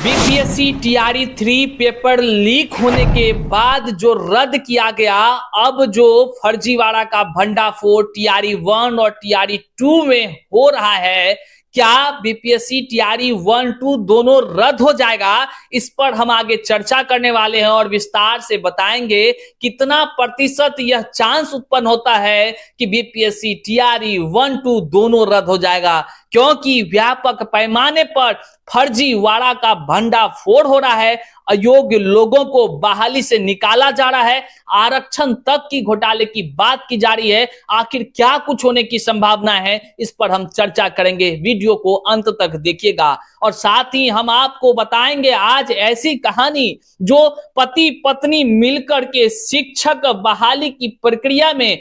BPSC TRE 3 paper leak होने के बाद जो रद्द किया गया, अब जो फर्जीवाड़ा का भंडाफोड़ टीआरई 1 और टीआरई 2 में हो रहा है, क्या बीपीएससी टीआरई 1, 2 दोनों रद्द हो जाएगा? इस पर हम आगे चर्चा करने वाले हैं और विस्तार से बताएंगे कितना प्रतिशत यह चांस उत्पन्न होता है कि बीपीएससी टीआरई 1, 2 दोनों रद्द हो जाएगा, क्योंकि व्यापक पैमाने पर फर्जीवाड़ा का भंडाफोड़ हो रहा है। अयोग्य लोगों को बहाली से निकाला जा रहा है, आरक्षण तक की घोटाले की बात की जा रही है। आखिर क्या कुछ होने की संभावना है, इस पर हम चर्चा करेंगे। वीडियो को अंत तक देखिएगा और साथ ही हम आपको बताएंगे आज ऐसी कहानी जो पति पत्नी मिलकर के शिक्षक बहाली की प्रक्रिया में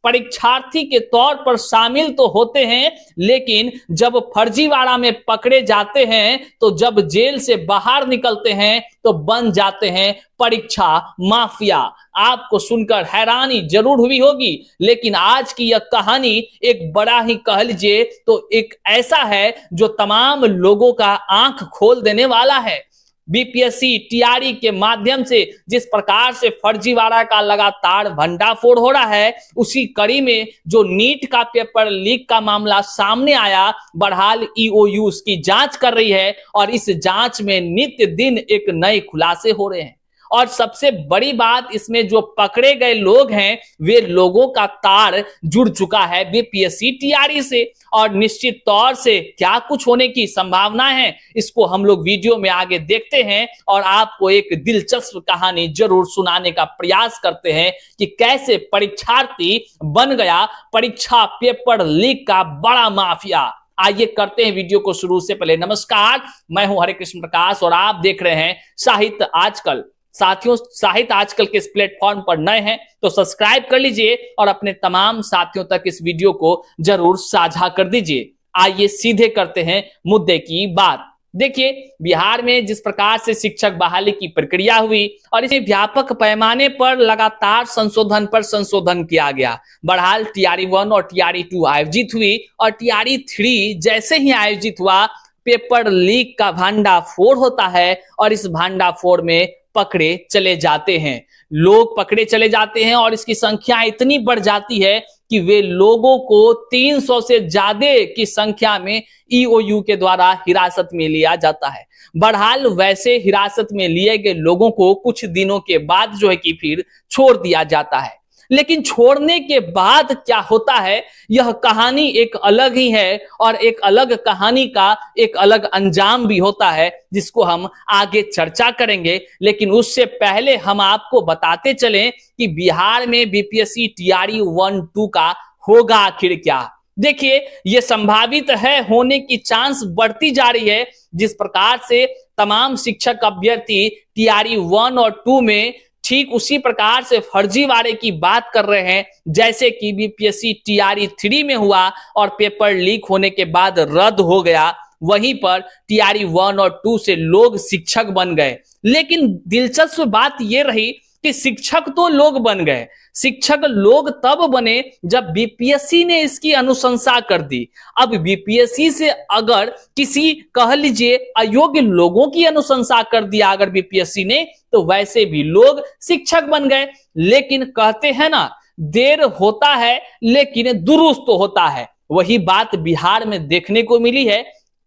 परीक्षार्थी के तौर पर शामिल तो होते हैं, लेकिन जब फर्जीवाड़ा में पकड़े जाते हैं तो जब जेल से बाहर निकलते हैं तो बन जाते हैं परीक्षा माफिया। आपको सुनकर हैरानी जरूर हुई होगी, लेकिन आज की यह कहानी एक बड़ा ही कह लीजिए तो एक ऐसा है जो तमाम लोगों का आंख खोल देने वाला है। बीपीएससी टीआरई के माध्यम से जिस प्रकार से फर्जीवाड़ा का लगातार भंडाफोड़ हो रहा है, उसी कड़ी में जो नीट का पेपर लीक का मामला सामने आया, बहरहाल ईओयू उसकी जांच कर रही है और इस जांच में नित्य दिन एक नए खुलासे हो रहे हैं। और सबसे बड़ी बात, इसमें जो पकड़े गए लोग हैं वे लोगों का तार जुड़ चुका है बीपीएससी टीआरई से, और निश्चित तौर से क्या कुछ होने की संभावना है, इसको हम लोग वीडियो में आगे देखते हैं और आपको एक दिलचस्प कहानी जरूर सुनाने का प्रयास करते हैं कि कैसे परीक्षार्थी बन गया परीक्षा पेपर लीक का बड़ा माफिया। आइए करते हैं वीडियो को शुरू। से पहले नमस्कार, मैं हूं हरे कृष्ण प्रकाश और आप देख रहे हैं साहित्य आजकल। साथियों, साहित्य आजकल के इस प्लेटफॉर्म पर नए हैं तो सब्सक्राइब कर लीजिए और अपने तमाम साथियों तक इस वीडियो को जरूर साझा कर दीजिए। आइए सीधे करते हैं मुद्दे की बात। देखिए, बिहार में जिस प्रकार से शिक्षक बहाली की प्रक्रिया हुई और इसे व्यापक पैमाने पर लगातार संशोधन पर संशोधन किया गया। बहरहाल टीआरई 1 और टीआरई 2 आयोजित हुई और टीआरई 3 जैसे ही आयोजित हुआ, पेपर लीक का भंडाफोड़ होता है और इस भंडाफोड़ में पकड़े चले जाते हैं, लोग पकड़े चले जाते हैं और इसकी संख्या इतनी बढ़ जाती है कि वे लोगों को 300 से ज्यादा की संख्या में ईओयू के द्वारा हिरासत में लिया जाता है। बहरहाल वैसे हिरासत में लिए गए लोगों को कुछ दिनों के बाद जो है कि फिर छोड़ दिया जाता है, लेकिन छोड़ने के बाद क्या होता है यह कहानी एक अलग ही है और एक अलग कहानी का एक अलग अंजाम भी होता है, जिसको हम आगे चर्चा करेंगे। लेकिन उससे पहले हम आपको बताते चलें कि बिहार में बीपीएससी टीआरई 1, 2 का होगा आखिर क्या। देखिए, यह संभावित है, होने की चांस बढ़ती जा रही है। जिस प्रकार से तमाम शिक्षक अभ्यर्थी टीआरई 1 और 2 में ठीक उसी प्रकार से फर्जीवाड़े की बात कर रहे हैं जैसे कि बीपीएससी टीआरई 3 में हुआ और पेपर लीक होने के बाद रद्द हो गया। वहीं पर टीआरई 1 और 2 से लोग शिक्षक बन गए, लेकिन दिलचस्प बात यह रही कि शिक्षक तो लोग बन गए, शिक्षक लोग तब बने जब बीपीएससी ने इसकी अनुशंसा कर दी। अब बीपीएससी से अगर किसी कह लीजिए अयोग्य लोगों की अनुशंसा कर दिया अगर बीपीएससी ने, तो वैसे भी लोग शिक्षक बन गए। लेकिन कहते हैं ना, देर होता है लेकिन दुरुस्त होता है। वही बात बिहार में देखने को मिली है।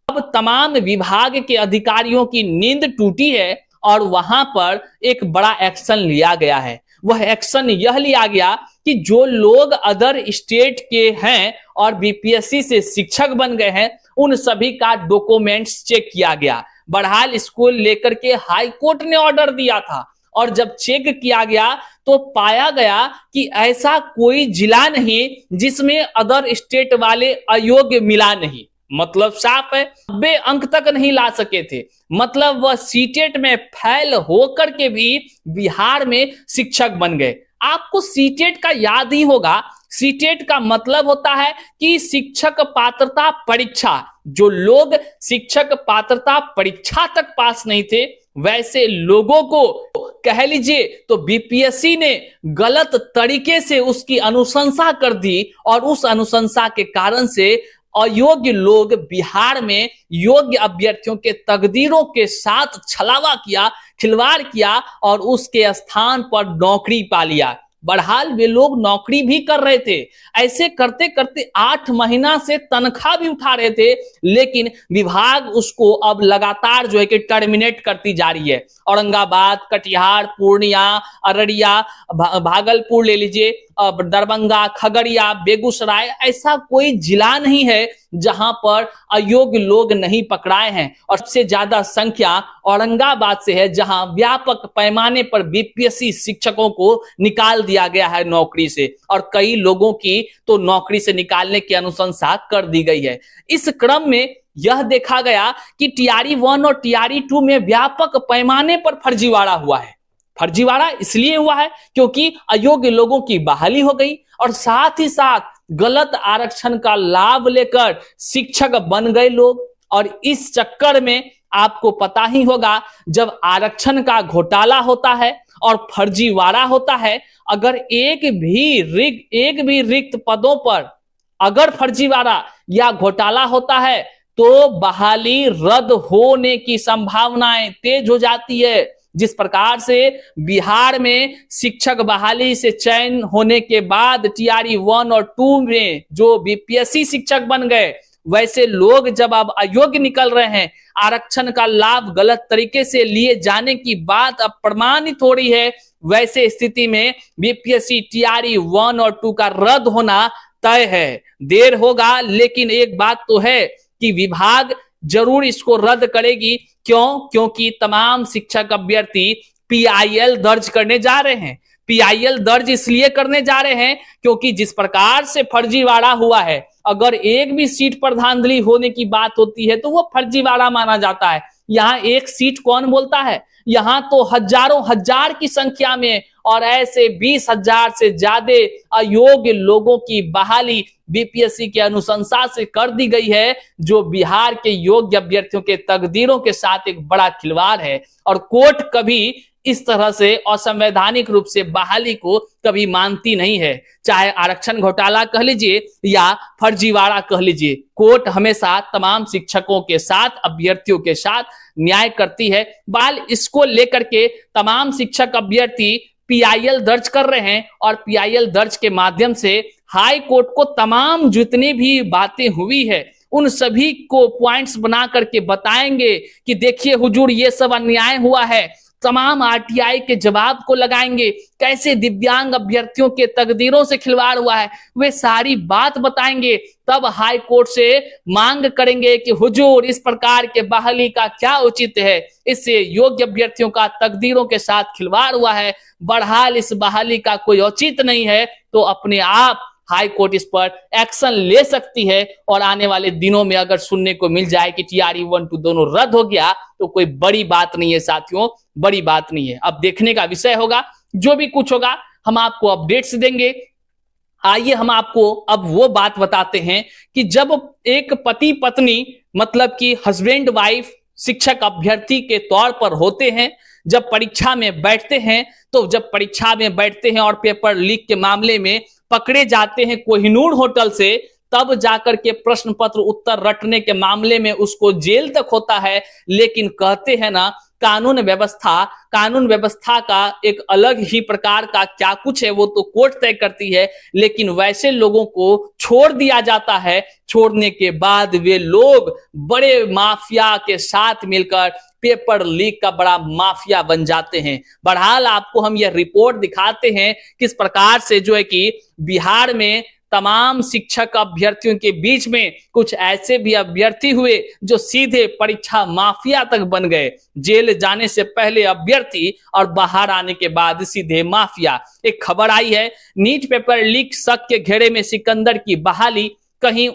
अब तमाम विभाग के अधिकारियों की नींद टूटी है और वहां पर एक बड़ा एक्शन लिया गया है। वह एक्शन यह लिया गया कि जो लोग अदर स्टेट के हैं और बीपीएससी से शिक्षक बन गए हैं, उन सभी का डॉक्यूमेंट्स चेक किया गया। बहरहाल इसको लेकर के हाई कोर्ट ने ऑर्डर दिया था और जब चेक किया गया तो पाया गया कि ऐसा कोई जिला नहीं जिसमें अदर स्टेट वाले अयोग्य मिला नहीं। मतलब साफ है, 90 अंक तक नहीं ला सके थे। मतलब वह सीटेट में फेल होकर के भी बिहार में शिक्षक बन गए। आपको सीटेट का याद ही होगा। सीटेट का मतलब होता है कि शिक्षक पात्रता परीक्षा। जो लोग शिक्षक पात्रता परीक्षा तक पास नहीं थे, वैसे लोगों को कह लीजिए तो बीपीएससी ने गलत तरीके से उसकी अनुशंसा कर दी और उस अनुशंसा के कारण से अयोग्य लोग बिहार में योग्य अभ्यर्थियों के तकदीरों के साथ छलावा किया, खिलवाड़ किया और उसके स्थान पर नौकरी पा लिया। बहरहाल वे लोग नौकरी भी कर रहे थे, ऐसे करते करते 8 महीना से तनख्वाह भी उठा रहे थे, लेकिन विभाग उसको अब लगातार जो है कि टर्मिनेट करती जा रही है। औरंगाबाद, कटिहार, पूर्णिया, अररिया, भागलपुर ले लीजिए, दरभंगा, खगड़िया, बेगूसराय, ऐसा कोई जिला नहीं है जहां पर अयोग्य लोग नहीं पकड़ाए हैं। और सबसे ज्यादा संख्या औरंगाबाद से है, जहां व्यापक पैमाने पर बीपीएससी शिक्षकों को निकाल दिया गया है नौकरी से, और कई लोगों की तो नौकरी से निकालने की अनुशंसा कर दी गई है। इस क्रम में यह देखा गया कि टीआरई 1 और टीआरई 2 में व्यापक पैमाने पर फर्जीवाड़ा हुआ है। फर्जीवाड़ा इसलिए हुआ है क्योंकि अयोग्य लोगों की बहाली हो गई और साथ ही साथ गलत आरक्षण का लाभ लेकर शिक्षक बन गए लोग। और इस चक्कर में आपको पता ही होगा, जब आरक्षण का घोटाला होता है और फर्जीवाड़ा होता है, अगर एक भी रिक्त पदों पर अगर फर्जीवाड़ा या घोटाला होता है तो बहाली रद्द होने की संभावनाएं तेज हो जाती है। जिस प्रकार से बिहार में शिक्षक बहाली से चयन होने के बाद टीआरई 1 और 2 में जो बीपीएससी शिक्षक बन गए, वैसे लोग जब अब अयोग्य निकल रहे हैं, आरक्षण का लाभ गलत तरीके से लिए जाने की बात अब प्रमाणित हो रही है, वैसे स्थिति में बीपीएससी टीआरई 1 और 2 का रद्द होना तय है। देर होगा, लेकिन एक बात तो है कि विभाग जरूर इसको रद्द करेगी। क्यों? क्योंकि तमाम शिक्षक अभ्यर्थी पीआईएल दर्ज करने जा रहे हैं। पीआईएल दर्ज इसलिए करने जा रहे हैं क्योंकि जिस प्रकार से फर्जीवाड़ा हुआ है, अगर एक भी सीट पर धांधली होने की बात होती है तो वो फर्जीवाड़ा माना जाता है। यहाँ एक सीट कौन बोलता है, यहाँ तो हजारों हजार की संख्या में और ऐसे 20,000 से ज्यादा अयोग्य लोगों की बहाली बीपीएससी के अनुशंसा से कर दी गई है, जो बिहार के योग्य अभ्यर्थियों के तकदीरों के साथ एक बड़ा खिलवाड़ है। और कोर्ट कभी इस तरह से असंवैधानिक रूप से बहाली को कभी मानती नहीं है, चाहे आरक्षण घोटाला कह लीजिए या फर्जीवाड़ा कह लीजिए। कोर्ट हमेशा तमाम शिक्षकों के साथ, अभ्यर्थियों के साथ न्याय करती है। बाल इसको लेकर के तमाम शिक्षक अभ्यर्थी पीआईएल दर्ज कर रहे हैं और पीआईएल दर्ज के माध्यम से हाई कोर्ट को तमाम जितनी भी बातें हुई है उन सभी को पॉइंट्स बना करके बताएंगे कि देखिए हुजूर, ये सब अन्याय हुआ है। तमाम आरटीआई के जवाब को लगाएंगे, कैसे दिव्यांग अभ्यर्थियों के तकदीरों से खिलवाड़ हुआ है, वे सारी बात बताएंगे। तब हाई कोर्ट से मांग करेंगे कि हुजूर, इस प्रकार के बहाली का क्या उचित है, इससे योग्य अभ्यर्थियों का तकदीरों के साथ खिलवाड़ हुआ है, बहरहाल इस बहाली का कोई औचित्य नहीं है, तो अपने आप हाई कोर्ट इस पर एक्शन ले सकती है। और आने वाले दिनों में अगर सुनने को मिल जाए कि टीआरई 1, 2 दोनों रद्द हो गया तो कोई बड़ी बात नहीं है साथियों, बड़ी बात नहीं है। अब देखने का विषय होगा, जो भी कुछ होगा हम आपको अपडेट्स देंगे। आइए हम आपको अब वो बात बताते हैं कि जब एक पति पत्नी, मतलब कि हस्बैंड वाइफ शिक्षक अभ्यर्थी के तौर पर होते हैं, जब परीक्षा में बैठते हैं, तो जब परीक्षा में बैठते हैं और पेपर लीक के मामले में पकड़े जाते हैं कोहिनूर होटल से, तब जाकर के प्रश्न पत्र उत्तर रटने के मामले में उसको जेल तक होता है। लेकिन कहते हैं ना, कानून व्यवस्था का एक अलग ही प्रकार का क्या कुछ है, वो तो कोर्ट तय करती है। लेकिन वैसे लोगों को छोड़ दिया जाता है, छोड़ने के बाद वे लोग बड़े माफिया के साथ मिलकर पेपर लीक का बड़ा माफिया बन जाते हैं। बहरहाल आपको हम यह रिपोर्ट दिखाते हैं किस प्रकार से जो है कि बिहार में तमाम शिक्षक अभ्यर्थियों के बीच में कुछ ऐसे भी अभ्यर्थी हुए जो सीधे परीक्षा माफिया तक बन गए। जेल जाने से पहले अभ्यर्थी और बाहर आने के बाद सीधे माफिया। एक खबर आई है, नीट पेपर लीक शक के घेरे में सिकंदर की बहाली, कहीं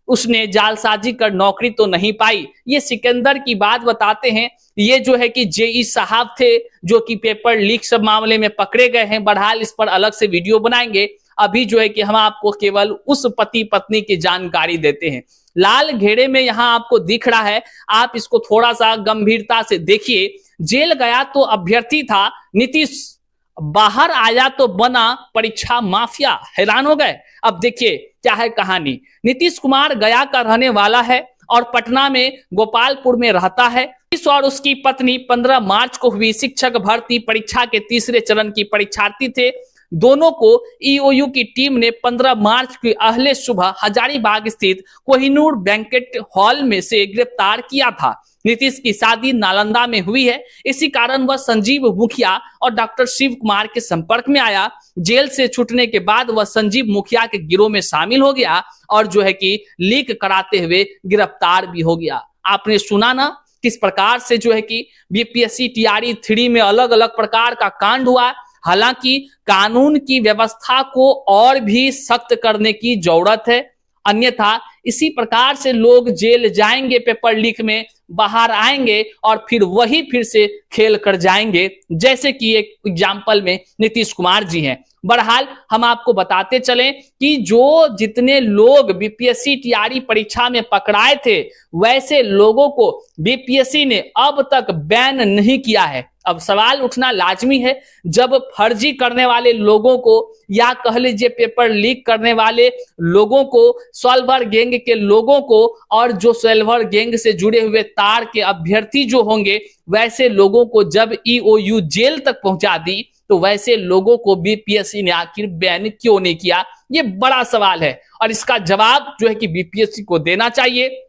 उसने जालसाजी कर नौकरी तो नहीं पाई। ये सिकंदर की बात बताते हैं। ये जो है कि जेई साहब थे जो कि पेपर लीक सब मामले में पकड़े गए हैं। बहरहाल इस पर अलग से वीडियो बनाएंगे। अभी जो है कि हम आपको केवल उस पति पत्नी की जानकारी देते हैं। लाल घेरे में यहाँ आपको दिख रहा है, आप इसको थोड़ा सा गंभीरता से देखिए। जेल गया तो अभ्यर्थी था नीतीश, बाहर आया तो बना परीक्षा माफिया। हैरान हो गए। अब देखिए क्या है कहानी। नीतीश कुमार गया का रहने वाला है और पटना में गोपालपुर में रहता है। इस और उसकी पत्नी 15 मार्च को हुई शिक्षक भर्ती परीक्षा के तीसरे चरण की परीक्षार्थी थे। दोनों को ईओयू की टीम ने 15 मार्च की अहले सुबह हजारीबाग स्थित कोहिनूर बैंकेट हॉल में से गिरफ्तार किया था। नीतीश की शादी नालंदा में हुई है, इसी कारण वह संजीव मुखिया और डॉक्टर शिव कुमार के संपर्क में आया। जेल से छूटने के बाद वह संजीव मुखिया के गिरोह में शामिल हो गया और जो है कि लीक कराते हुए गिरफ्तार भी हो गया। आपने सुना ना किस प्रकार से जो है कि बीपीएससी टीआरई 3 में अलग अलग प्रकार का कांड हुआ। हालांकि कानून की व्यवस्था को और भी सख्त करने की जरूरत है, अन्यथा इसी प्रकार से लोग जेल जाएंगे, पेपर लीक में बाहर आएंगे और फिर से खेल कर जाएंगे, जैसे कि एक एग्जाम्पल में नीतीश कुमार जी हैं। बहरहाल हम आपको बताते चलें कि जो जितने लोग बीपीएससी टीआरई परीक्षा में पकड़ाए थे, वैसे लोगों को बीपीएससी ने अब तक बैन नहीं किया है। अब सवाल उठना लाजमी है, जब फर्जी करने वाले लोगों को या कह लीजिए पेपर लीक करने वाले लोगों को, सॉल्वर गैंग के लोगों को और जो सॉल्वर गैंग से जुड़े हुए तार के अभ्यर्थी जो होंगे, वैसे लोगों को जब ईओयू जेल तक पहुंचा दी, तो वैसे लोगों को बीपीएससी ने आखिर बैन क्यों नहीं किया? ये बड़ा सवाल है और इसका जवाब जो है कि बीपीएससी को देना चाहिए।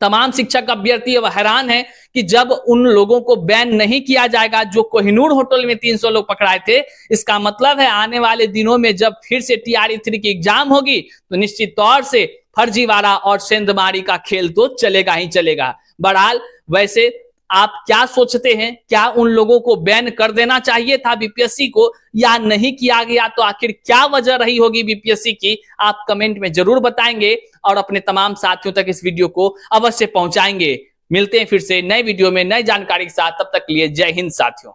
तमाम शिक्षक अभ्यर्थी अब हैरान हैं कि जब उन लोगों को बैन नहीं किया जाएगा जो कोहिनूर होटल में 300 लोग पकड़ाए थे, इसका मतलब है आने वाले दिनों में जब फिर से टीआरई 3 की एग्जाम होगी तो निश्चित तौर से फर्जीवाड़ा और सेंधमारी का खेल तो चलेगा ही चलेगा। बहरहाल वैसे आप क्या सोचते हैं, क्या उन लोगों को बैन कर देना चाहिए था बीपीएससी को या नहीं किया गया? तो आखिर क्या वजह रही होगी बीपीएससी की, आप कमेंट में जरूर बताएंगे और अपने तमाम साथियों तक इस वीडियो को अवश्य पहुंचाएंगे। मिलते हैं फिर से नए वीडियो में नई जानकारी के साथ, तब तक के लिए जय हिंद साथियों।